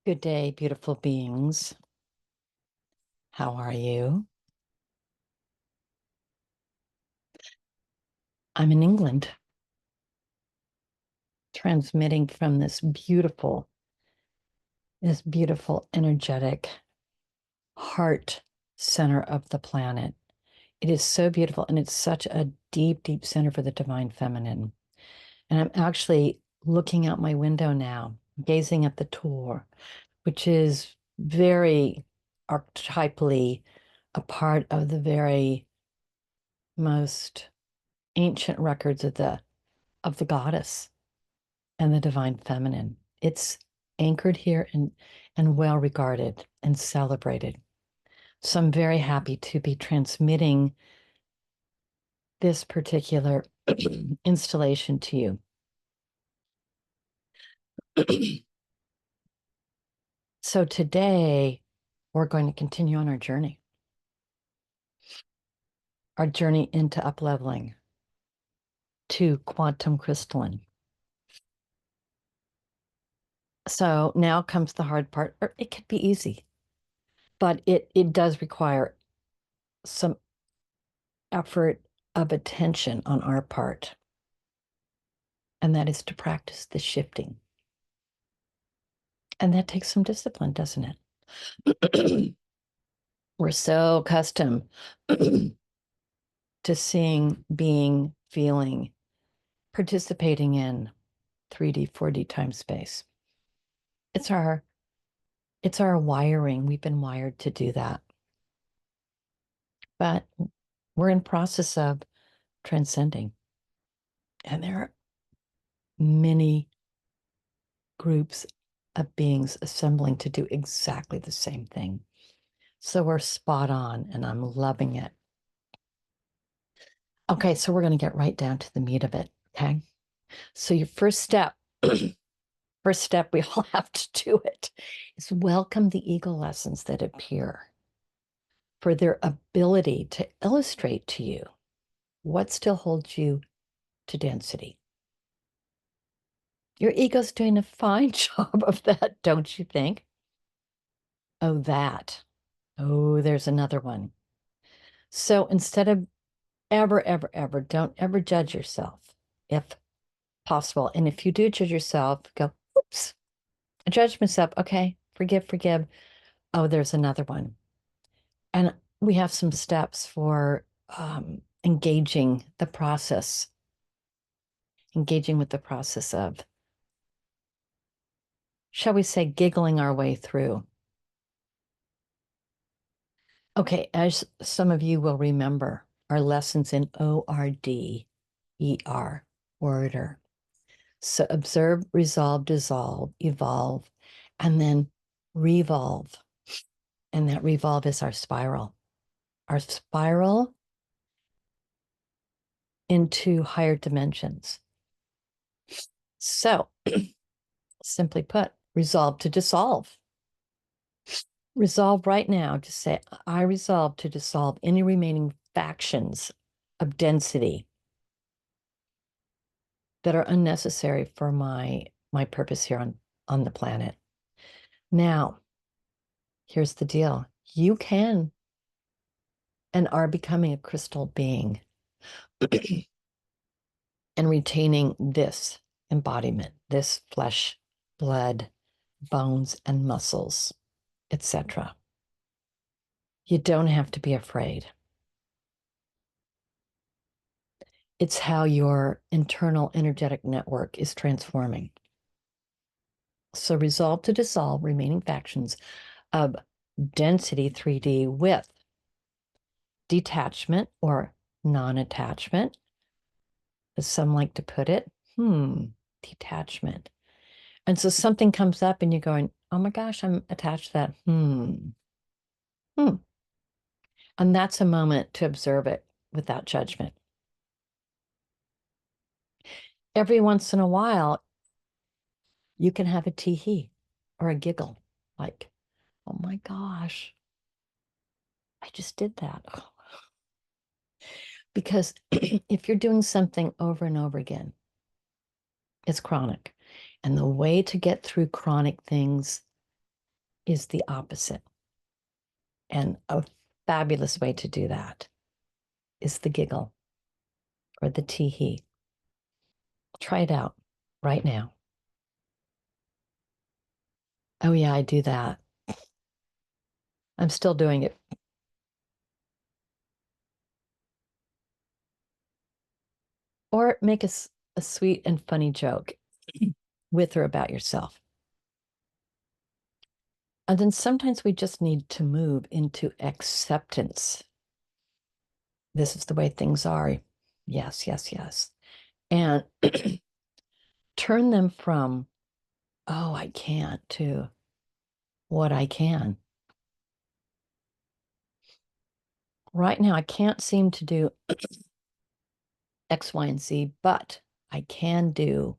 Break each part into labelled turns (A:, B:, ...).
A: Good day, beautiful beings. How are you? I'm in England, transmitting from this beautiful, energetic heart center of the planet. It is so beautiful, and it's such a deep, deep center for the divine feminine. And I'm actually looking out my window now, gazing at the tour, which is very archetypally a part of the very most ancient records of the goddess and the divine feminine. It's anchored here and well regarded and celebrated. So I'm very happy to be transmitting this particular installation to you. So today we're going to continue on our journey into upleveling to quantum crystalline. So now comes the hard part, or it could be easy, but it does require some effort of attention on our part, and that is to practice the shifting. And that takes some discipline, doesn't it? We're so accustomed to seeing, being, feeling, participating in 3D, 4D time space. It's our wiring. We've been wired to do that. But we're in process of transcending. And there are many groups of beings assembling to do exactly the same thing. So we're spot on, and I'm loving it. Okay, so we're going to get right down to the meat of it. Okay. So your first step, first step, we all have to do it, is welcome the ego lessons that appear for their ability to illustrate to you what still holds you to density. Your ego's doing a fine job of that, don't you think? Oh, that. Oh, there's another one. So instead of ever, ever, ever, don't ever judge yourself if possible. And if you do judge yourself, go, oops, I judged myself. Okay, forgive, forgive. Oh, there's another one. And we have some steps for engaging with the process of, shall we say, giggling our way through. Okay, as some of you will remember, our lessons in ORDER, order. So observe, resolve, dissolve, evolve, and then revolve. And that revolve is our spiral into higher dimensions. So, simply put, resolve to dissolve. Resolve right now. Just say, I resolve to dissolve any remaining factions of density that are unnecessary for my purpose here on the planet. Now, here's the deal. You can and are becoming a crystal being and retaining this embodiment, this flesh, blood, bones, and muscles, etc. You don't have to be afraid. It's how your internal energetic network is transforming. So resolve to dissolve remaining factions of density 3D with detachment or non-attachment, as some like to put it. Detachment. And so something comes up and you're going, oh my gosh, I'm attached to that. And that's a moment to observe it without judgment. Every once in a while, you can have a tee-hee or a giggle, like, oh my gosh, I just did that. Because if you're doing something over and over again, it's chronic. And the way to get through chronic things is the opposite. And a fabulous way to do that is the giggle or the tee hee. Try it out right now. Oh, yeah, I do that. I'm still doing it. Or make a sweet and funny joke with or about yourself. And then sometimes we just need to move into acceptance. This is the way things are. Yes, yes, yes. And turn them from, oh, I can't, to what I can. Right now, I can't seem to do X, Y, and Z, but I can do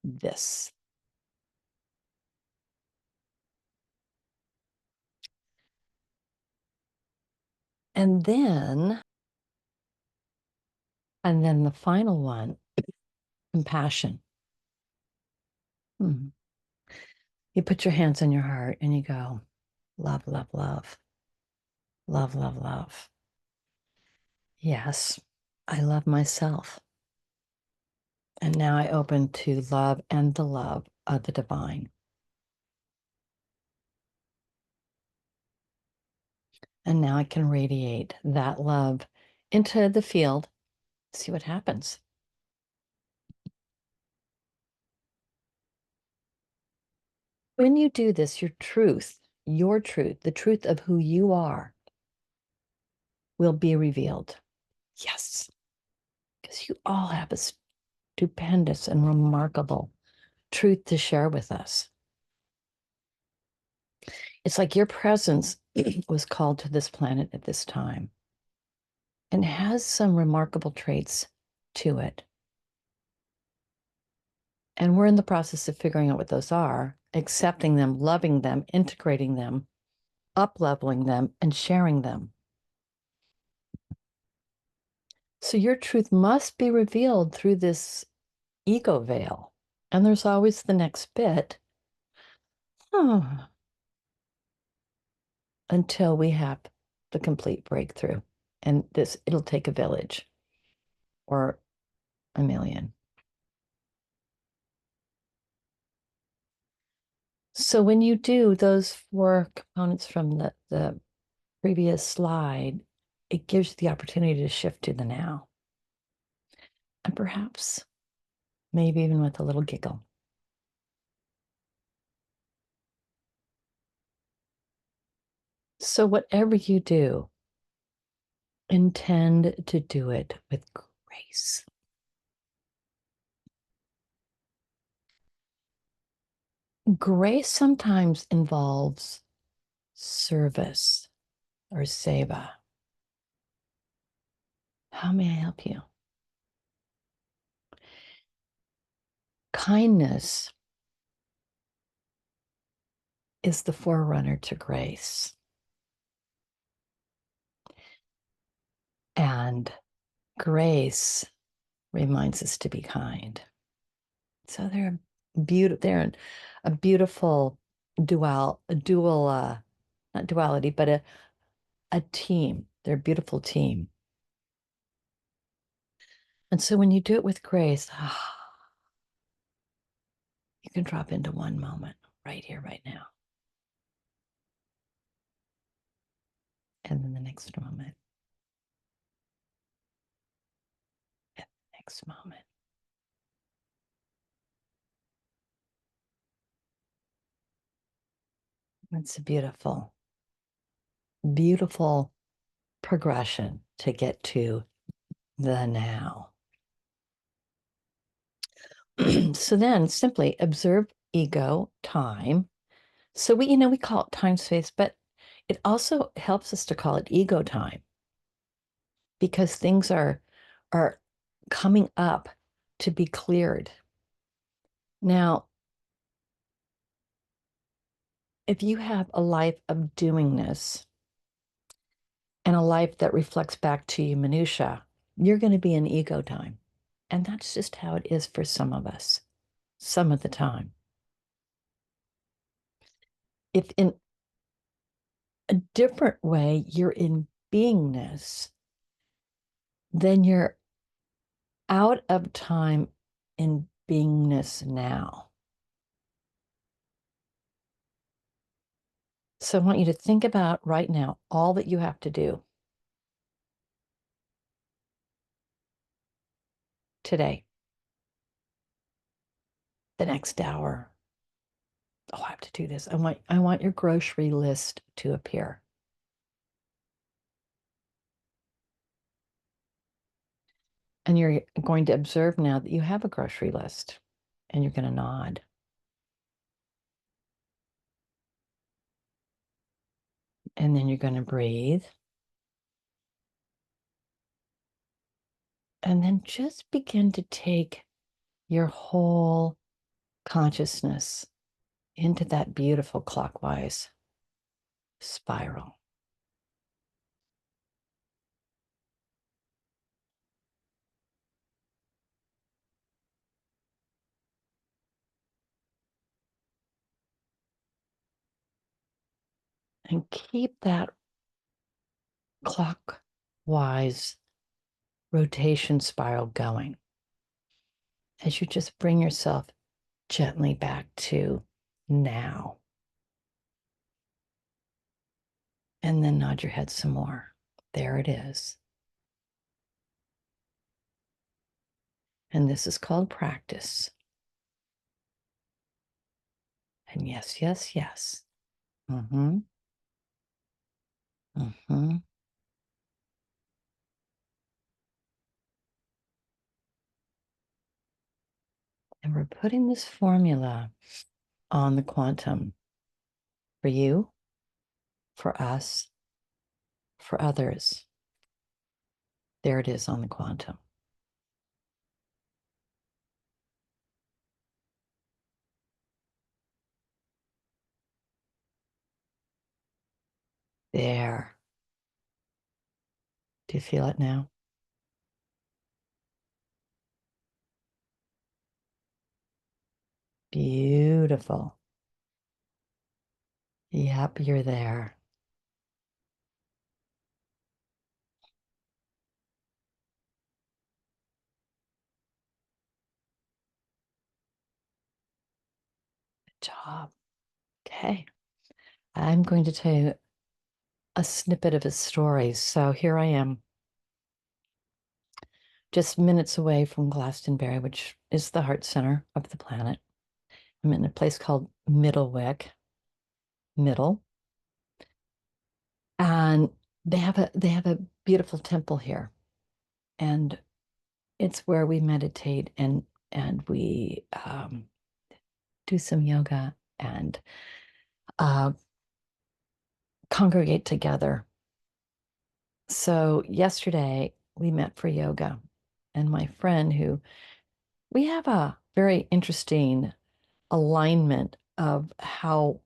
A: this. And then the final one, compassion. Hmm. You put your hands on your heart and you go, love, love, love, love, love, love. Yes, I love myself. And now I open to love and the love of the divine. And now I can radiate that love into the field, see what happens. When you do this, your truth, the truth of who you are, will be revealed. Yes, because you all have a stupendous and remarkable truth to share with us. It's like your presence was called to this planet at this time and has some remarkable traits to it. And we're in the process of figuring out what those are, accepting them, loving them, integrating them, up-leveling them, and sharing them. So your truth must be revealed through this ego veil. And there's always the next bit. Oh, until we have the complete breakthrough. And it'll take a village or a million. So when you do those four components from the previous slide, it gives you the opportunity to shift to the now. And perhaps, maybe even with a little giggle. So whatever you do, intend to do it with grace. Grace sometimes involves service or seva. How may I help you? Kindness is the forerunner to grace. And grace reminds us to be kind. So they're a beautiful not duality, but a team. They're a beautiful team. And so when you do it with grace, you can drop into one moment right here, right now. And then the next moment. And the next moment. It's a beautiful, beautiful progression to get to the now. So then simply observe ego, time. So we call it time space, but it also helps us to call it ego time because things are coming up to be cleared. Now, if you have a life of doingness and a life that reflects back to you minutia, you're going to be in ego time. And that's just how it is for some of us, some of the time. if in a different way you're in beingness, then you're out of time in beingness now. So I want you to think about right now all that you have to do today, the next hour. Oh, I have to do this. I want your grocery list to appear. And you're going to observe now that you have a grocery list and you're going to nod. And then you're going to breathe. And then just begin to take your whole consciousness into that beautiful clockwise spiral. And keep that clockwise rotation spiral going as you just bring yourself gently back to now. And then nod your head some more. There it is. And this is called practice. And yes, yes, yes. Mm-hmm. Mm-hmm. And we're putting this formula on the quantum for you, for us, for others. There it is on the quantum. There. Do you feel it now? Beautiful. Yep, you're there. Good job. Okay. I'm going to tell you a snippet of his story. So here I am, just minutes away from Glastonbury, which is the heart center of the planet. I'm in a place called Middlewick, Middle, and they have a beautiful temple here, and it's where we meditate and we do some yoga and uh, congregate together. So yesterday we met for yoga, and my friend who we have a very interesting alignment of how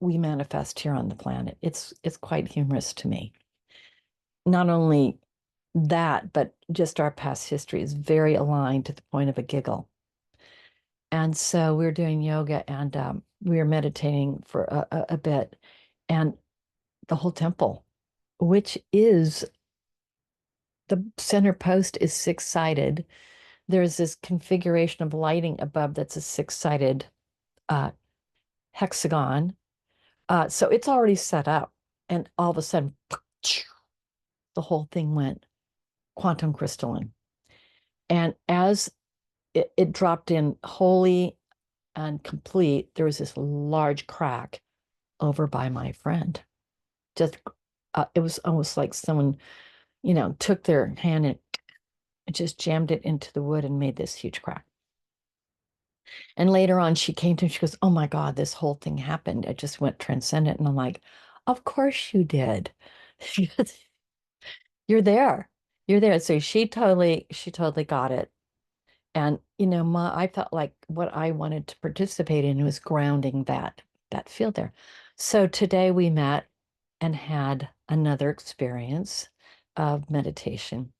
A: we manifest here on the planet. It's quite humorous to me. Not only that, but just our past history is very aligned to the point of a giggle. And so we were doing yoga and we were meditating for a bit, and the whole temple, which is the center post is six-sided. There's this configuration of lighting above that's a six-sided uh, hexagon. So it's already set up, and all of a sudden, the whole thing went quantum crystalline. And as it dropped in wholly and complete, there was this large crack over by my friend. Just it was almost like someone, took their hand and just jammed it into the wood and made this huge crack. And later on, she came to me, she goes, "Oh my God, this whole thing happened. I just went transcendent." And I'm like, "Of course you did." She goes, "You're there. You're there." So she totally got it. And I felt like what I wanted to participate in was grounding that field there. So today we met and had another experience of meditation.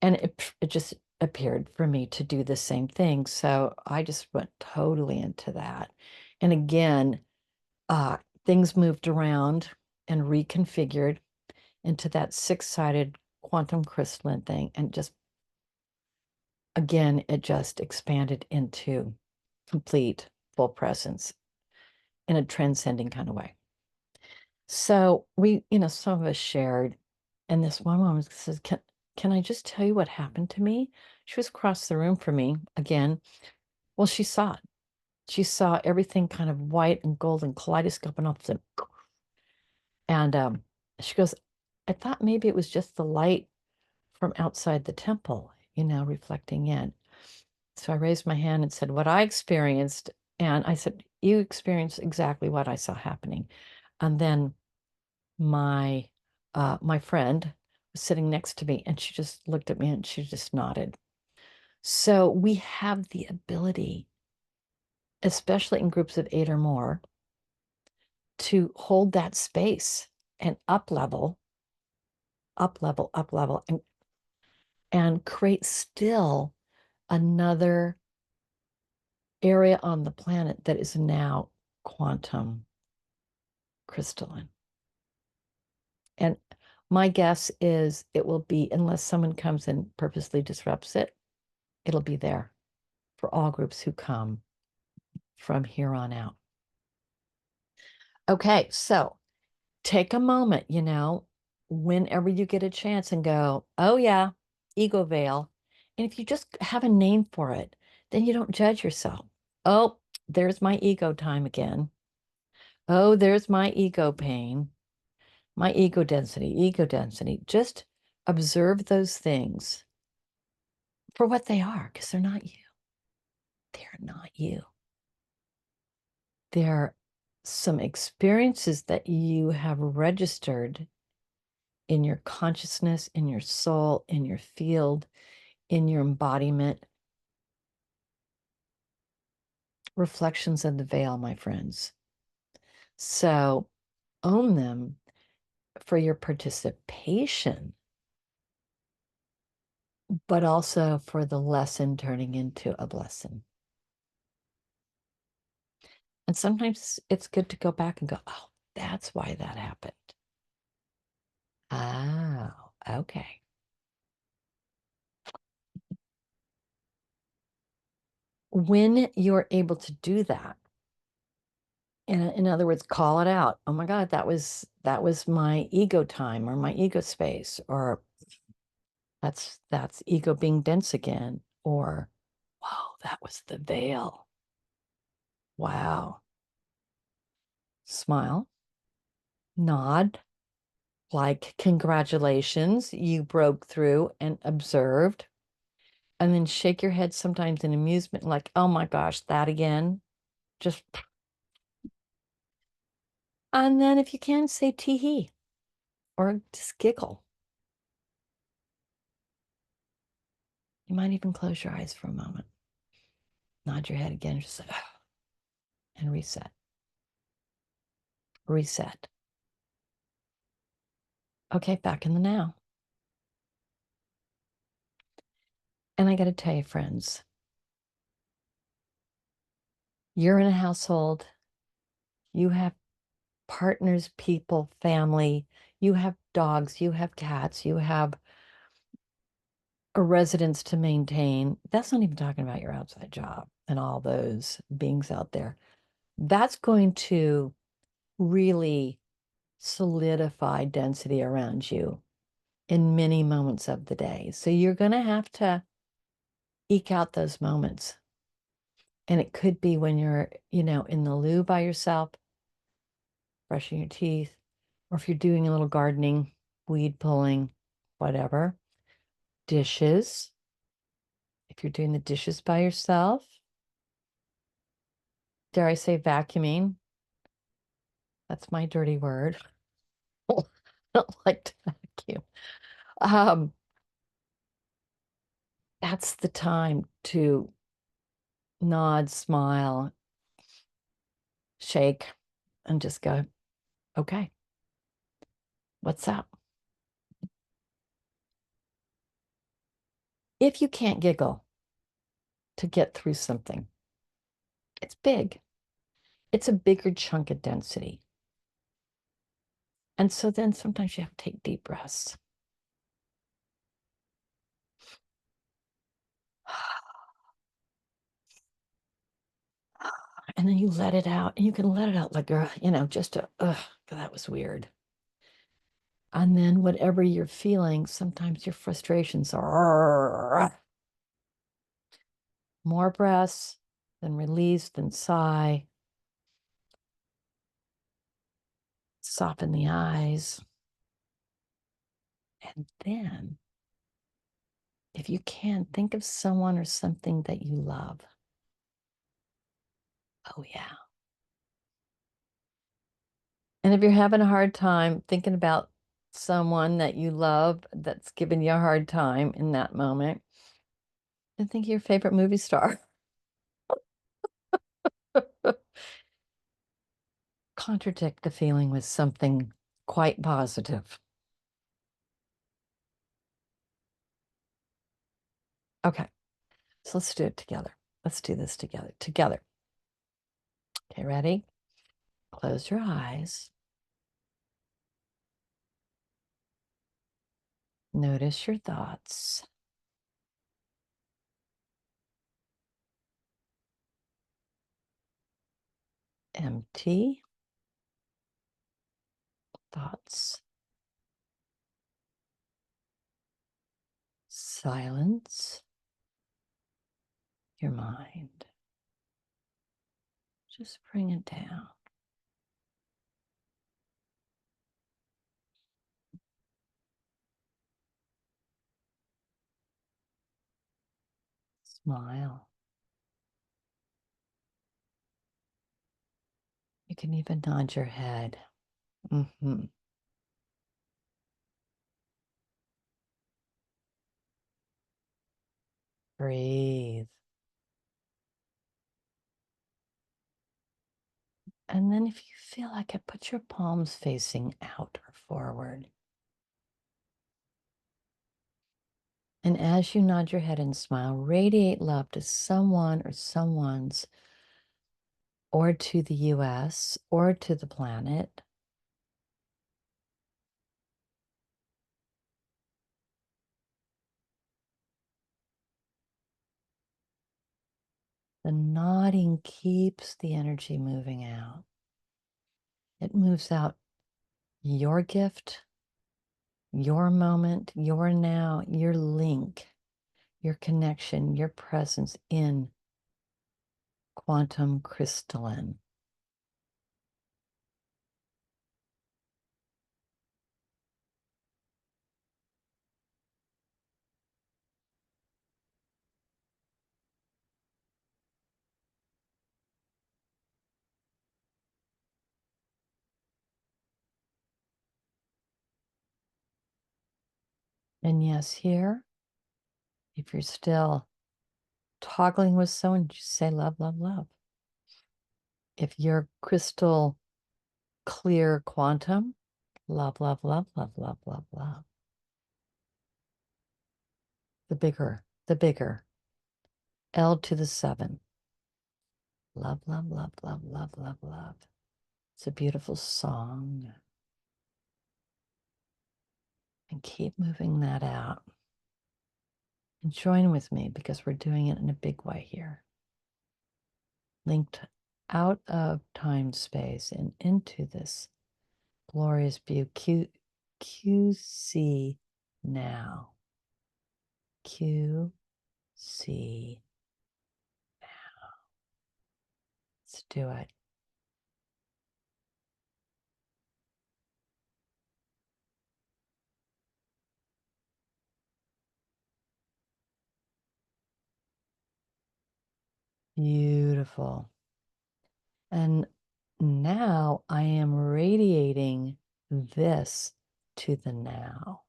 A: And it just appeared for me to do the same thing. So I just went totally into that. And again, things moved around and reconfigured into that six-sided quantum crystalline thing. And just, again, it just expanded into complete full presence in a transcending kind of way. So we, some of us shared, and this one woman says, can I just tell you what happened to me? She was across the room from me again. Well, she saw it. She saw everything kind of white and gold and kaleidoscope and all of and she goes, I thought maybe it was just the light from outside the temple, reflecting in. So I raised my hand and said, what I experienced. And I said, you experienced exactly what I saw happening. And then my friend was sitting next to me and she just looked at me and she just nodded. So we have the ability, especially in groups of 8 or more, to hold that space and up level, and create still another area on the planet that is now quantum crystalline. And my guess is it will be, unless someone comes and purposely disrupts it, it'll be there for all groups who come from here on out. Okay, so take a moment, whenever you get a chance and go, oh yeah, ego veil. And if you just have a name for it, then you don't judge yourself. Oh, there's my ego time again. Oh, there's my ego pain, my ego density, ego density. Just observe those things for what they are, because they're not you. They're not you. They're some experiences that you have registered in your consciousness, in your soul, in your field, in your embodiment. Reflections of the veil, my friends. So own them for your participation, but also for the lesson turning into a blessing. And sometimes it's good to go back and go, oh, that's why that happened. Oh, okay. When you're able to do that, in other words, call it out. Oh my God, that was my ego time or my ego space, or that's ego being dense again, or wow, that was the veil. Wow. Smile, nod, like congratulations, you broke through and observed, and then shake your head sometimes in amusement, like, oh my gosh, that again. Just, and then if you can, say tee hee or just giggle. You might even close your eyes for a moment, nod your head again, just like, and reset. Reset. Okay, back in the now. And I got to tell you, friends, you're in a household, you have partners, people, family, you have dogs, you have cats, you have a residence to maintain. That's not even talking about your outside job and all those beings out there. That's going to really solidify density around you in many moments of the day. So you're going to have to eke out those moments. And it could be when you're, in the loo by yourself, brushing your teeth, or if you're doing a little gardening, weed pulling, whatever, dishes. If you're doing the dishes by yourself, dare I say vacuuming? That's my dirty word. I don't like to vacuum. Um, that's the time to nod, smile, shake, and just go, okay, what's up? If you can't giggle to get through something, it's big. It's a bigger chunk of density. And so then sometimes you have to take deep breaths. And then you let it out, and you can let it out like, just that was weird. And then whatever you're feeling, sometimes your frustrations are more breaths, then release, then sigh. Soften the eyes. And then, if you can, think of someone or something that you love. Oh, yeah. And if you're having a hard time thinking about someone that you love that's giving you a hard time in that moment, then think of your favorite movie star. Contradict the feeling with something quite positive. Okay, so let's do it together. Let's do this together. Together. Okay, ready? Close your eyes. Notice your thoughts. Empty thoughts. Silence your mind. Just bring it down. Smile. You can even nod your head. Mm-hmm. Breathe. And then if you feel like it, put your palms facing out or forward. And as you nod your head and smile, radiate love to someone or someone's, or to the US, or to the planet. The nodding keeps the energy moving out. It moves out your gift, your moment, your now, your link, your connection, your presence in quantum crystalline. And yes, here, if you're still toggling with someone, just say love, love, love. If you're crystal clear quantum, love, love, love, love, love, love, love. The bigger, the bigger. L to the 7. Love, love, love, love, love, love, love. It's a beautiful song. And keep moving that out. And join with me because we're doing it in a big way here. Linked out of time space and into this glorious view. QC now. QC now. Let's do it. Beautiful. And now I am radiating this to the now.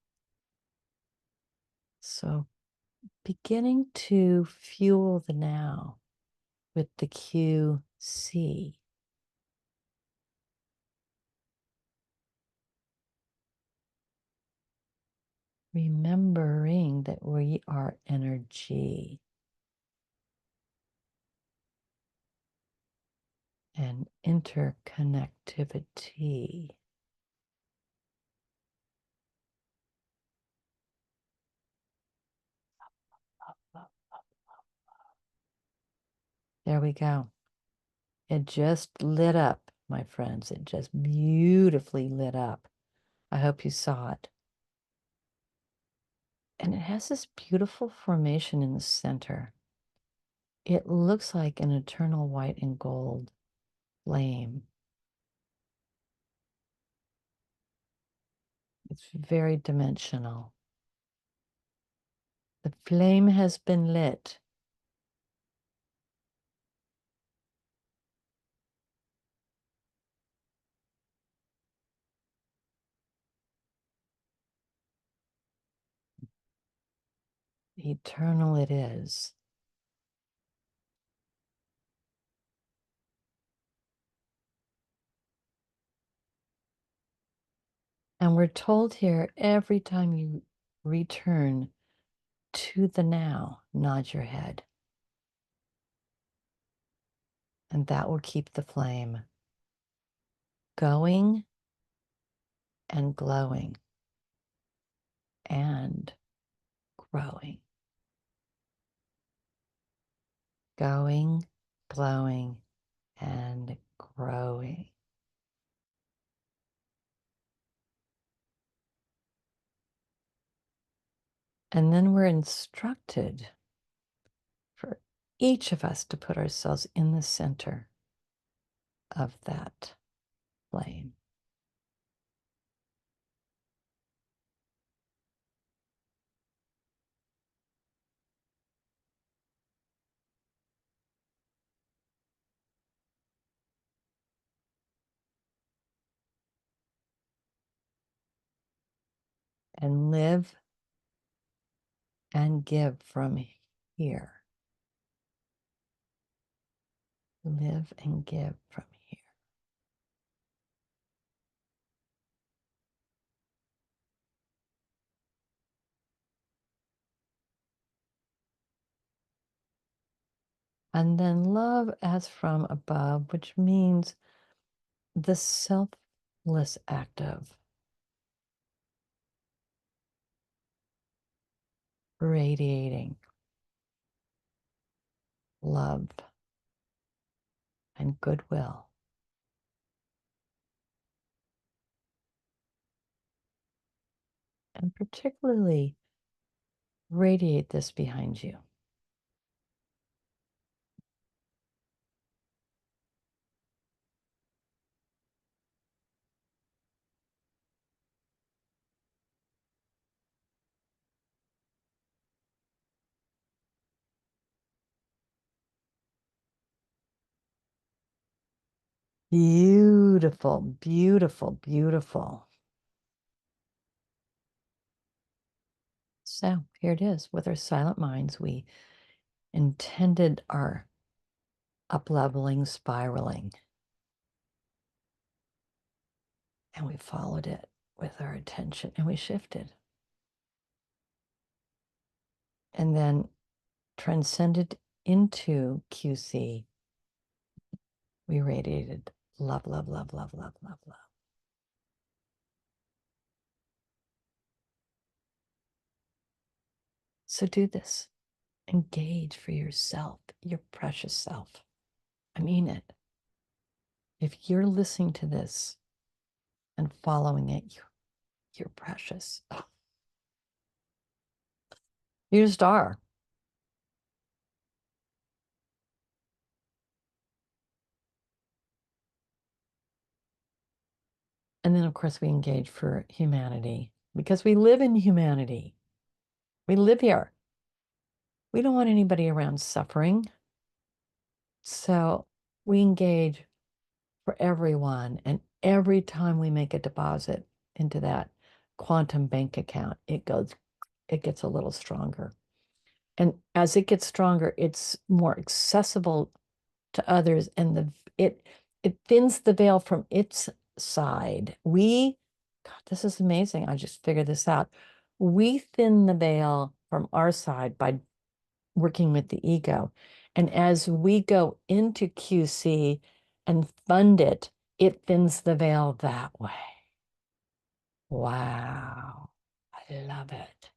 A: So beginning to fuel the now with the QC. Remembering that we are energy and interconnectivity. There we go. It just lit up, my friends. It just beautifully lit up. I hope you saw it. And it has this beautiful formation in the center. It looks like an eternal white and gold flame. It's very dimensional. The flame has been lit. Eternal it is. And we're told here every time you return to the now, nod your head. And that will keep the flame going and glowing and growing. Going, glowing, and growing. And then we're instructed for each of us to put ourselves in the center of that flame. And live and give from here. Live and give from here. And then love as from above, which means the selfless act of radiating love and goodwill. And particularly radiate this behind you. Beautiful, beautiful, beautiful. So here it is. With our silent minds, we intended our up-leveling, spiraling, and we followed it with our attention and we shifted. And then transcended into QC. We radiated love, love, love, love, love, love, love. So do this. Engage for yourself, your precious self. I mean it. If you're listening to this and following it, you're precious. You just are. And then, of course, we engage for humanity because we live in humanity. We live here. We don't want anybody around suffering. So we engage for everyone. And every time we make a deposit into that quantum bank account, it gets a little stronger. And as it gets stronger, it's more accessible to others, and it thins the veil from its side. God, this is amazing. I just figured this out. We thin the veil from our side by working with the ego. And as we go into QC and fund it, it thins the veil that way. Wow. I love it.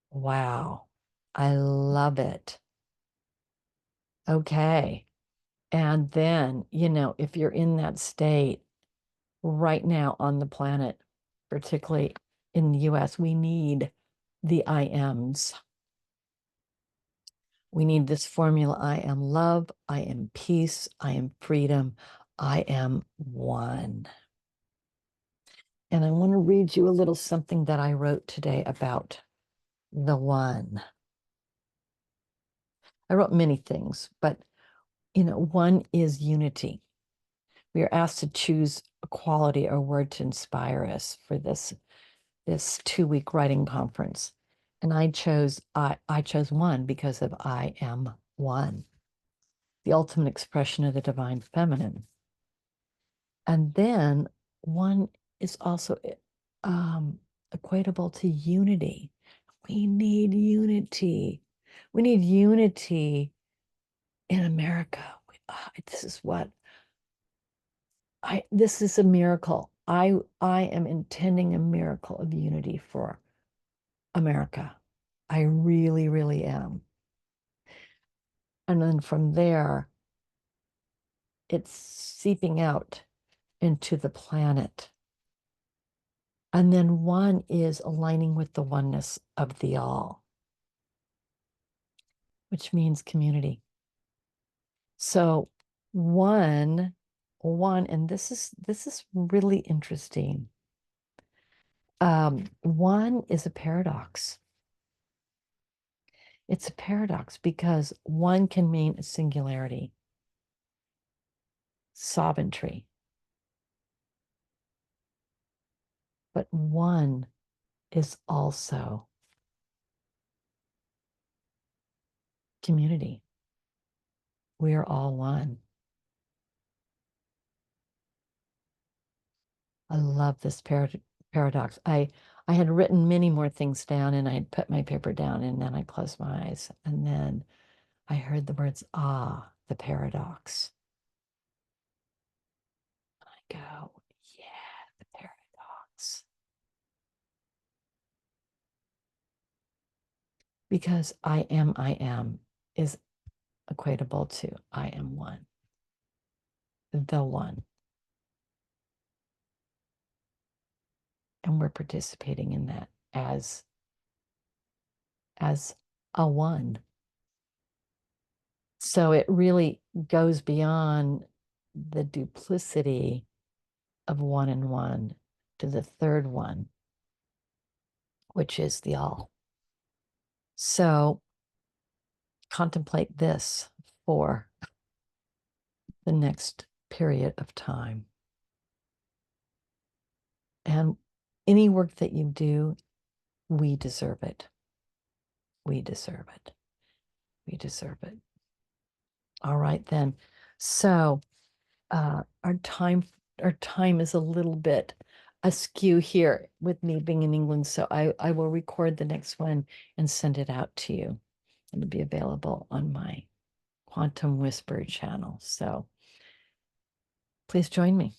A: Wow. I love it. Okay. And then, if you're in that state right now on the planet, particularly in the US, we need the I ams. We need this formula. I am love. I am peace. I am freedom. I am one. And I want to read you a little something that I wrote today about the one. I wrote many things, but one is unity. We are asked to choose a quality or word to inspire us for this 2-week writing conference. And I chose one because of I am one, the ultimate expression of the divine feminine. And then one is also equatable to unity. We need unity. We need unity in America. This is what this is a miracle. I am intending a miracle of unity for America. I really, really am. And then from there, it's seeping out into the planet. And then one is aligning with the oneness of the all, which means community. So one, and this is really interesting. One is a paradox. It's a paradox because one can mean a singularity, sovereignty, but one is also community. We are all one. I love this paradox. I had written many more things down and I had put my paper down and then I closed my eyes and then I heard the words, the paradox. I go, yeah, the paradox. Because I am is equatable to I am one, the one. And we're participating in that as a one. So it really goes beyond the duplicity of one and one to the third one, which is the all. So contemplate this for the next period of time. And any work that you do, we deserve it. We deserve it. We deserve it. All right, then. So our time is a little bit askew here with me being in England. So I will record the next one and send it out to you. It'll be available on my Quantum Whisper channel. So please join me.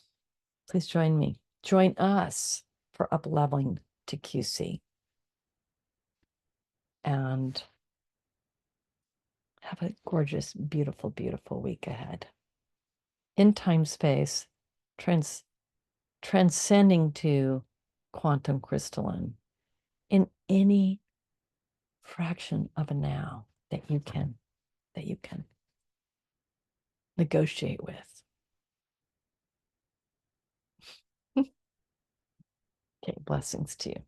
A: Please join me. Join us for Upleveling to QC. And have a gorgeous, beautiful, beautiful week ahead. In time space, transcending to quantum crystalline in any fraction of a now that you can negotiate with. Okay, blessings to you.